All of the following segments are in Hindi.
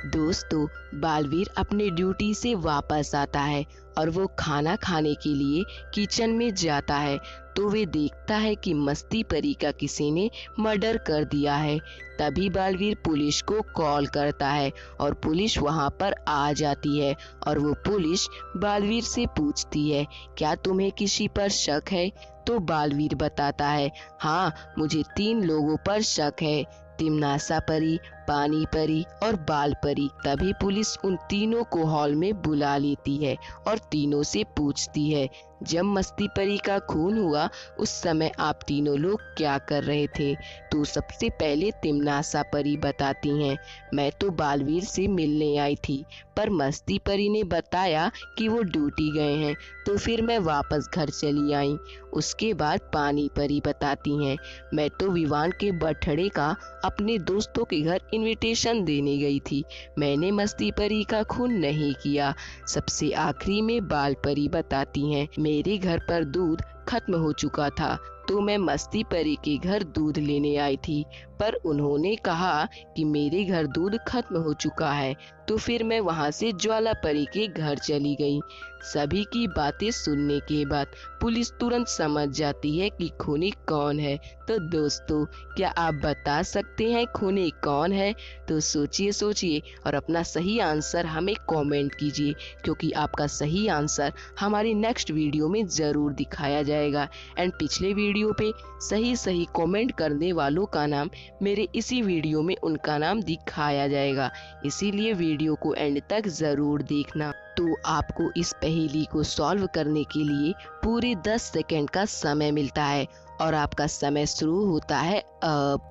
दोस्तों, बालवीर अपने ड्यूटी से वापस आता है और वो खाना खाने के लिए किचन में जाता है तो वे देखता है कि मस्ती परी का किसी ने मर्डर कर दिया है। तभी बालवीर पुलिस को कॉल करता है और पुलिस वहां पर आ जाती है और वो पुलिस बालवीर से पूछती है, क्या तुम्हें किसी पर शक है? तो बालवीर बताता है, हाँ, मुझे 3 लोगों पर शक है, तिमनासा परी, पानी परी और बाल परी। तभी पुलिस उन तीनों को हॉल में बुला लेती है और तीनों से पूछती है, जब मस्ती परी का खून हुआ उस समय आप तीनों लोग क्या कर रहे थे? तो सबसे पहले तिमनासा परी बताती हैं, मैं तो बालवीर से मिलने आई थी, पर मस्ती परी ने बताया कि वो ड्यूटी गए हैं, तो फिर मैं वापस घर चली आई। उसके बाद पानी परी बताती हैं, मैं तो विवान के बर्थडे का अपने दोस्तों के घर इनविटेशन देने गई थी, मैंने मस्ती परी का खून नहीं किया। सबसे आखिरी में बाल परी बताती हैं, मेरे घर पर दूध खत्म हो चुका था तो मैं मस्ती परी के घर दूध लेने आई थी, पर उन्होंने कहा कि मेरे घर दूध खत्म हो चुका है, तो फिर मैं वहां से ज्वाला परी के घर चली गई। सभी की बातें सुनने के बाद पुलिस तुरंत समझ जाती है कि खूनी कौन है। तो दोस्तों, क्या आप बता सकते हैं खूनी कौन है? तो सोचिए सोचिए और अपना सही आंसर हमें कमेंट कीजिए, क्योंकि आपका सही आंसर हमारी नेक्स्ट वीडियो में ज़रूर दिखाया जाएगा। एंड पिछले वीडियो पे सही सही कमेंट करने वालों का नाम मेरे इसी वीडियो में उनका नाम दिखाया जाएगा, इसीलिए वीडियो को एंड तक ज़रूर देखना। तो आपको इस पहेली को सॉल्व करने के लिए पूरे 10 सेकंड का समय मिलता है और आपका समय शुरू होता है अब।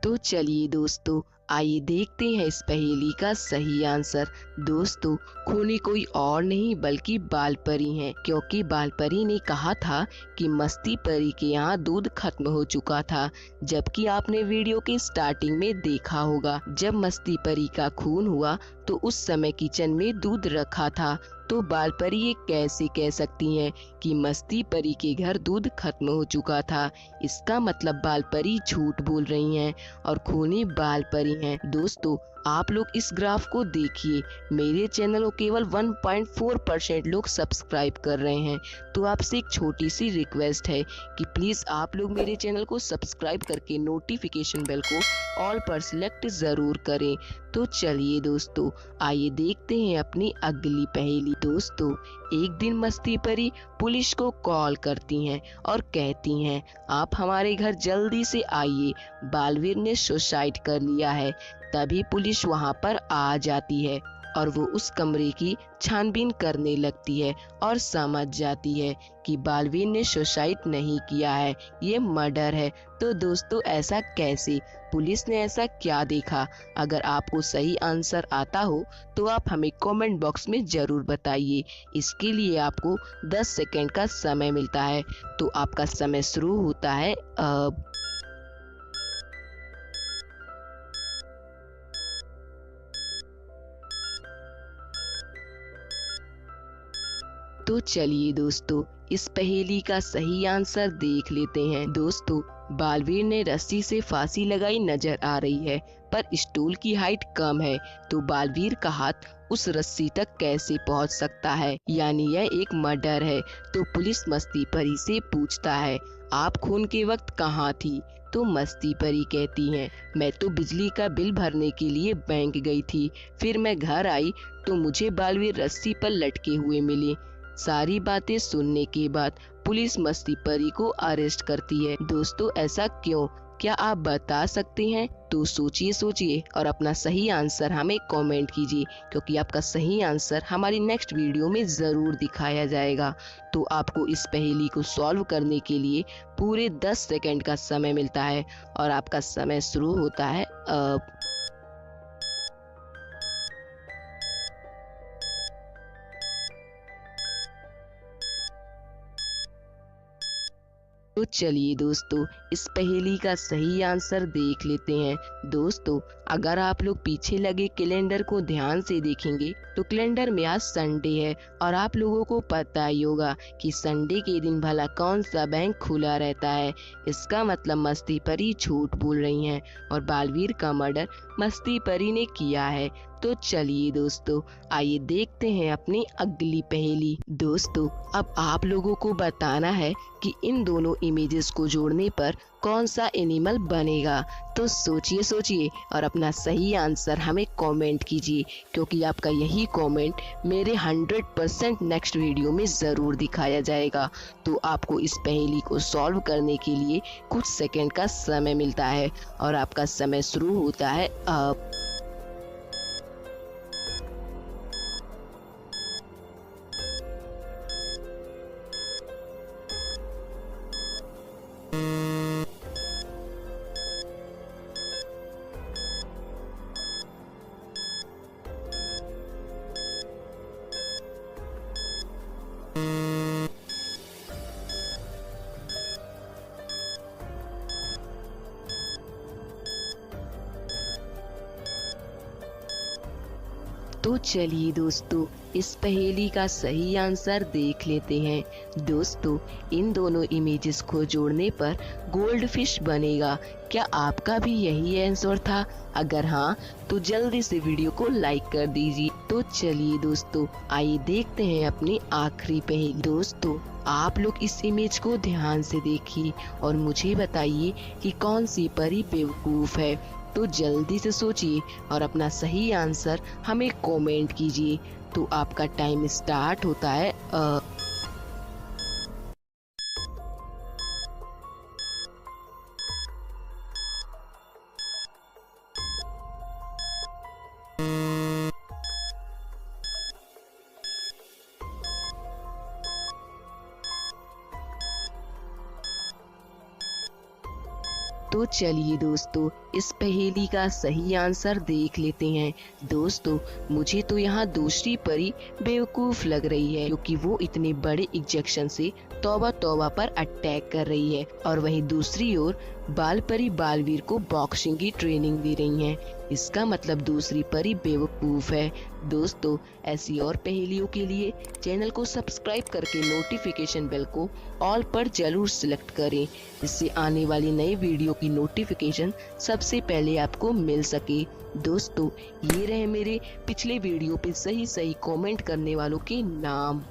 तो चलिए दोस्तों, आइए देखते हैं इस पहेली का सही आंसर। दोस्तों, खूनी कोई और नहीं बल्कि बाल परी हैं, क्योंकि बाल परी ने कहा था कि मस्ती परी के यहाँ दूध खत्म हो चुका था। जबकि आपने वीडियो के स्टार्टिंग में देखा होगा, जब मस्ती परी का खून हुआ तो उस समय किचन में दूध रखा था। तो बाल परी ये कैसे कह सकती हैं कि मस्ती परी के घर दूध खत्म हो चुका था? इसका मतलब बाल परी झूठ बोल रही हैं और खूनी बाल परी हैं। दोस्तों, आप लोग इस ग्राफ को देखिए, मेरे चैनल को केवल 1.4% लोग सब्सक्राइब कर रहे हैं। तो आपसे एक छोटी सी रिक्वेस्ट है कि प्लीज़ आप लोग मेरे चैनल को सब्सक्राइब करके नोटिफिकेशन बेल को ऑल पर सिलेक्ट ज़रूर करें। तो चलिए दोस्तों, आइए देखते हैं अपनी अगली पहेली। दोस्तों, एक दिन मस्ती परी पुलिस को कॉल करती हैं और कहती हैं, आप हमारे घर जल्दी से आइए, बालवीर ने सुसाइड कर लिया है। तभी पुलिस वहां पर आ जाती है और वो उस कमरे की छानबीन करने लगती है और समझ जाती है कि बालवीर ने सुसाइड नहीं किया है, ये मर्डर है। तो दोस्तों, ऐसा कैसे? पुलिस ने ऐसा क्या देखा? अगर आपको सही आंसर आता हो तो आप हमें कमेंट बॉक्स में ज़रूर बताइए। इसके लिए आपको 10 सेकंड का समय मिलता है। तो आपका समय शुरू होता है अब। तो चलिए दोस्तों, इस पहेली का सही आंसर देख लेते हैं। दोस्तों, बालवीर ने रस्सी से फांसी लगाई नजर आ रही है, पर स्टूल की हाइट कम है, तो बालवीर का हाथ उस रस्सी तक कैसे पहुंच सकता है? यानी यह एक मर्डर है। तो पुलिस मस्ती परी से पूछता है, आप खून के वक्त कहाँ थी? तो मस्ती परी कहती हैं, मैं तो बिजली का बिल भरने के लिए बैंक गई थी, फिर मैं घर आई तो मुझे बालवीर रस्सी पर लटके हुए मिले। सारी बातें सुनने के बाद पुलिस मस्ती परी को अरेस्ट करती है। दोस्तों, ऐसा क्यों? क्या आप बता सकते हैं? तो सोचिए सोचिए और अपना सही आंसर हमें कमेंट कीजिए, क्योंकि आपका सही आंसर हमारी नेक्स्ट वीडियो में ज़रूर दिखाया जाएगा। तो आपको इस पहेली को सॉल्व करने के लिए पूरे 10 सेकंड का समय मिलता है और आपका समय शुरू होता है अब। तो चलिए दोस्तों, इस पहेली का सही आंसर देख लेते हैं। दोस्तों, अगर आप लोग पीछे लगे कैलेंडर को ध्यान से देखेंगे तो कैलेंडर में आज संडे है और आप लोगों को पता ही होगा कि संडे के दिन भला कौन सा बैंक खुला रहता है। इसका मतलब मस्ती परी झूठ बोल रही हैं और बालवीर का मर्डर मस्ती परी ने किया है। तो चलिए दोस्तों, आइए देखते हैं अपनी अगली पहेली। दोस्तों, अब आप लोगों को बताना है कि इन दोनों इमेजेस को जोड़ने पर कौन सा एनिमल बनेगा। तो सोचिए सोचिए और अपना सही आंसर हमें कमेंट कीजिए, क्योंकि आपका यही कमेंट मेरे 100% नेक्स्ट वीडियो में ज़रूर दिखाया जाएगा। तो आपको इस पहेली को सॉल्व करने के लिए कुछ सेकंड का समय मिलता है और आपका समय शुरू होता है अब। तो चलिए दोस्तों, इस पहेली का सही आंसर देख लेते हैं। दोस्तों, इन दोनों इमेजेस को जोड़ने पर गोल्ड फिश बनेगा। क्या आपका भी यही आंसर था? अगर हाँ, तो जल्दी से वीडियो को लाइक कर दीजिए। तो चलिए दोस्तों, आइए देखते हैं अपनी आखिरी पहेली। दोस्तों, आप लोग इस इमेज को ध्यान से देखिए और मुझे बताइए कि कौन सी परी बेवकूफ है। तो जल्दी से सोचिए और अपना सही आंसर हमें कमेंट कीजिए। तो आपका टाइम स्टार्ट होता है तो चलिए दोस्तों, इस पहेली का सही आंसर देख लेते हैं। दोस्तों, मुझे तो यहाँ दूसरी परी बेवकूफ लग रही है, क्योंकि वो इतने बड़े इंजेक्शन से तौबा तौबा पर अटैक कर रही है और वहीं दूसरी ओर बाल परी बालवीर को बॉक्सिंग की ट्रेनिंग दे रही हैं। इसका मतलब दूसरी परी बेवकूफ है। दोस्तों, ऐसी और पहेलियों के लिए चैनल को सब्सक्राइब करके नोटिफिकेशन बेल को ऑल पर जरूर सिलेक्ट करें, जिससे आने वाली नई वीडियो की नोटिफिकेशन सबसे पहले आपको मिल सके। दोस्तों, ये रहे मेरे पिछले वीडियो पे सही कमेंट करने वालों के नाम।